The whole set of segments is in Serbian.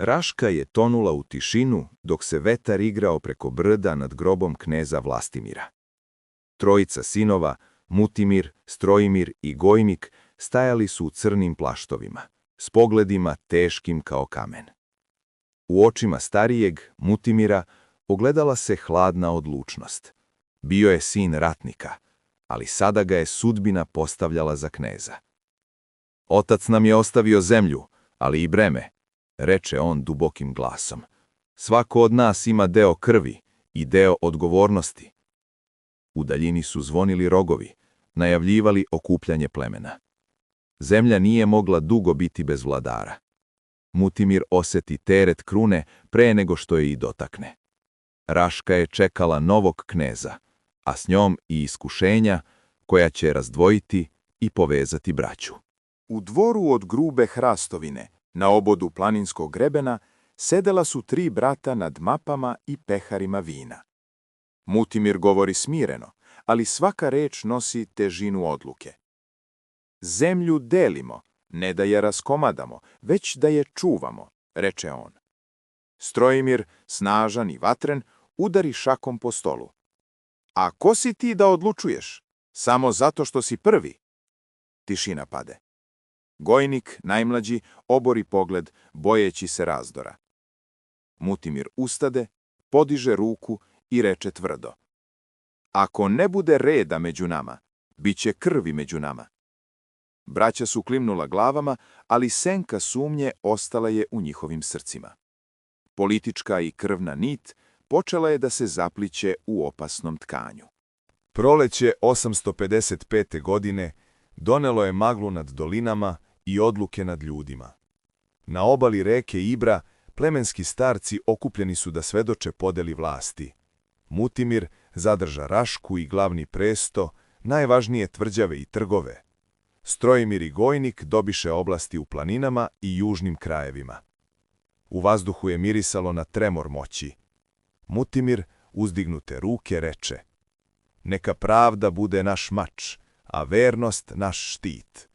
Raška je tonula u tišinu dok se vetar igrao preko brda nad grobom kneza Vlastimira. Trojica sinova, Mutimir, Strojimir i Gojnik, stajali su u crnim plaštovima, s pogledima teškim kao kamen. U očima starijeg, Mutimira, ogledala se hladna odlučnost. Bio je sin ratnika, ali sada ga je sudbina postavljala za kneza. Otac nam je ostavio zemlju, ali i breme, reče on dubokim glasom. Svako od nas ima deo krvi i deo odgovornosti. U daljini su zvonili rogovi, najavljivali okupljanje plemena. Zemlja nije mogla dugo biti bez vladara. Mutimir osjeti teret krune pre nego što je i dotakne. Raška je čekala novog kneza, a s njom i iskušenja koja će razdvojiti i povezati braću. U dvoru od grube hrastovine, na obodu planinskog grebena, sedela su 3 brata nad mapama i peharima vina. Mutimir govori smireno, ali svaka reč nosi težinu odluke. Zemlju delimo, ne da je raskomadamo, već da je čuvamo, reče on. Strojimir, snažan i vatren, udari šakom po stolu. A ko si ti da odlučuješ? Samo zato što si prvi? Tišina pade. Gojnik, najmlađi, obori pogled, bojeći se razdora. Mutimir ustade, podiže ruku i reče tvrdo. Ako ne bude reda među nama, bit će krvi među nama. Braća su klimnula glavama, ali senka sumnje ostala je u njihovim srcima. Politička i krvna nit počela je da se zapliće u opasnom tkanju. Proleće 855. godine donelo je maglu nad dolinama i odluke nad ljudima. Na obali reke Ibra plemenski starci okupljeni su da svedoče podeli vlasti. Mutimir zadrža Rašku i glavni presto, najvažnije tvrđave i trgove. Strojimir i Gojnik dobiše oblasti u planinama i južnim krajevima. U vazduhu je mirisalo na tremor moći. Mutimir, uzdignute ruke, reče: Neka pravda bude naš mač, a vernost naš štit.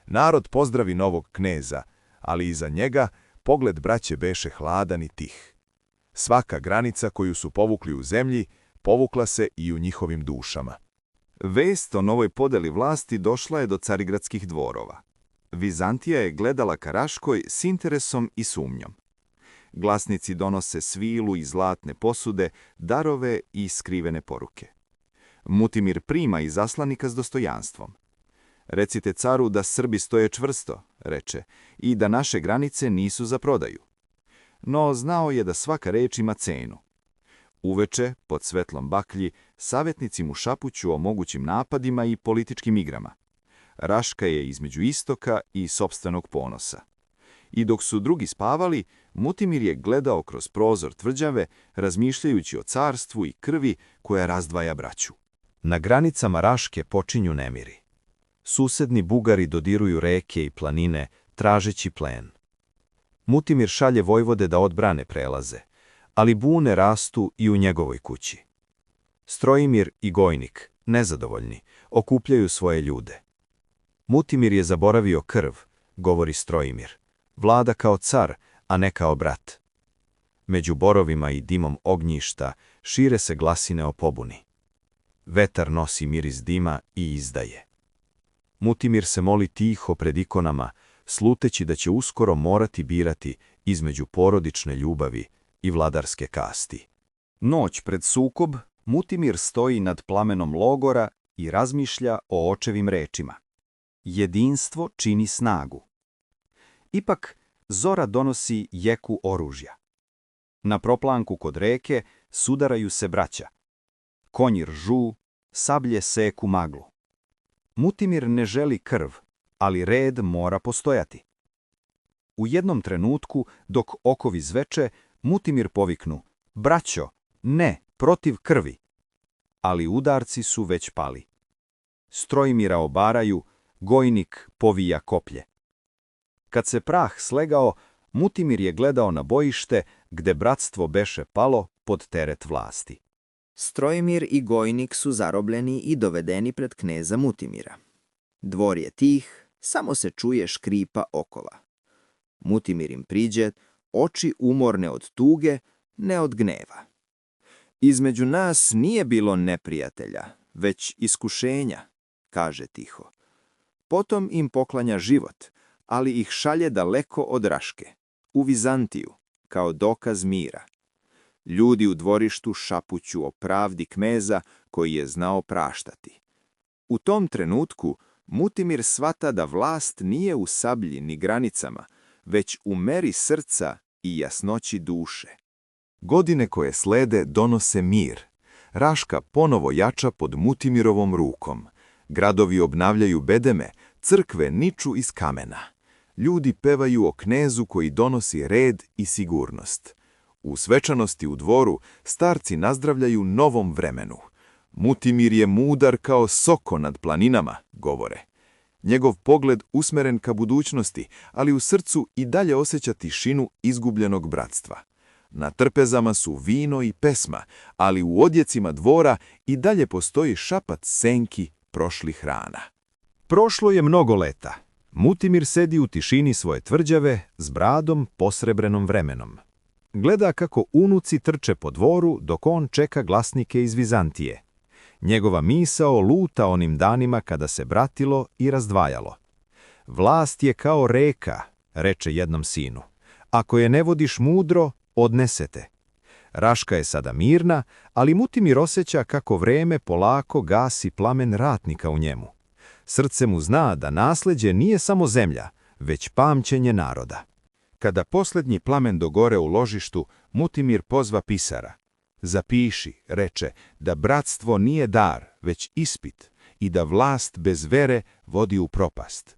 Narod pozdravi novog kneza, ali iza njega pogled braće beše hladan i tih. Svaka granica koju su povukli u zemlji, povukla se i u njihovim dušama. Vest o novoj podeli vlasti došla je do carigradskih dvorova. Vizantija je gledala ka Raškoj s interesom i sumnjom. Glasnici donose svilu i zlatne posude, darove i skrivene poruke. Mutimir prima izaslanika s dostojanstvom. Recite caru da Srbi stoje čvrsto, reče, i da naše granice nisu za prodaju. No znao je da svaka reč ima cenu. Uveče, pod svetlom baklji, savjetnici mu šapuću o mogućim napadima i političkim igrama. Raška je između istoka i sopstvenog ponosa. I dok su drugi spavali, Mutimir je gledao kroz prozor tvrđave, razmišljajući o carstvu i krvi koja razdvaja braću. Na granicama Raške počinju nemiri. Susedni Bugari dodiruju reke i planine, tražeći plen. Mutimir šalje vojvode da odbrane prelaze, ali bune rastu i u njegovoj kući. Strojimir i Gojnik, nezadovoljni, okupljaju svoje ljude. Mutimir je zaboravio krv, govori Strojimir. Vlada kao car, a ne kao brat. Među borovima i dimom ognjišta šire se glasine o pobuni. Vetar nosi miris dima i izdaje. Mutimir se moli tiho pred ikonama, sluteći da će uskoro morati birati između porodične ljubavi i vladarske kasti. Noć pred sukob, Mutimir stoji nad plamenom logora i razmišlja o očevim rečima. Jedinstvo čini snagu. Ipak, zora donosi jeku oružja. Na proplanku kod reke sudaraju se braća. Konji ržu, sablje seku maglu. Mutimir ne želi krv, ali red mora postojati. U jednom trenutku, dok okovi zveče, Mutimir poviknu: Braćo, ne, protiv krvi. Ali udarci su već pali. Strojimira obaraju, Gojnik povija koplje. Kad se prah slegao, Mutimir je gledao na bojište gde bratstvo beše palo pod teret vlasti. Strojimir i Gojnik su zarobljeni i dovedeni pred kneza Mutimira. Dvor je tih, samo se čuje škripa okova. Mutimir im priđe, oči umorne od tuge, ne od gneva. Između nas nije bilo neprijatelja, već iskušenja, kaže tiho. Potom im poklanja život, ali ih šalje daleko od Raške, u Vizantiju, kao dokaz mira. Ljudi u dvorištu šapuću o pravdi kneza koji je znao praštati. U tom trenutku Mutimir shvata da vlast nije u sablji ni granicama, već u meri srca i jasnoći duše. Godine koje slede donose mir. Raška ponovo jača pod Mutimirovom rukom. Gradovi obnavljaju bedeme, crkve niču iz kamena. Ljudi pevaju o knezu koji donosi red i sigurnost. U svečanosti u dvoru starci nazdravljaju novom vremenu. Mutimir je mudar kao soko nad planinama, govore. Njegov pogled usmeren ka budućnosti, ali u srcu i dalje osjeća tišinu izgubljenog bratstva. Na trpezama su vino i pesma, ali u odjecima dvora i dalje postoji šapat senki prošlih rana. Prošlo je mnogo leta. Mutimir sedi u tišini svoje tvrđave s bradom posrebrenom vremenom. Gleda kako unuci trče po dvoru dok on čeka glasnike iz Vizantije. Njegova misao luta onim danima kada se bratilo i razdvajalo. Vlast je kao reka, reče jednom sinu. Ako je ne vodiš mudro, odnesete. Raška je sada mirna, ali Mutimir osjeća kako vreme polako gasi plamen ratnika u njemu. Srce mu zna da nasljeđe nije samo zemlja, već pamćenje naroda. Kada posljednji plamen dogore u ložištu, Mutimir pozva pisara. Zapiši, reče, da bratstvo nije dar, već ispit i da vlast bez vere vodi u propast.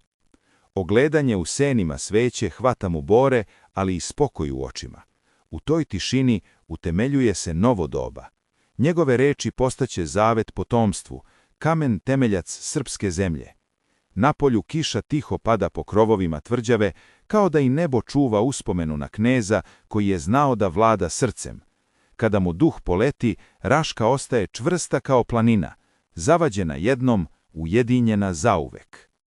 Ogledanje u senima sveće hvata mu bore, ali i spokoj u očima. U toj tišini utemeljuje se novo doba. Njegove reči postaće zavet potomstvu, kamen temeljac srpske zemlje. Napolju kiša tiho pada po krovovima tvrđave, kao da i nebo čuva uspomenu na kneza koji je znao da vlada srcem. Kada mu duh poleti, Raška ostaje čvrsta kao planina, zavađena jednom, ujedinjena zauvek.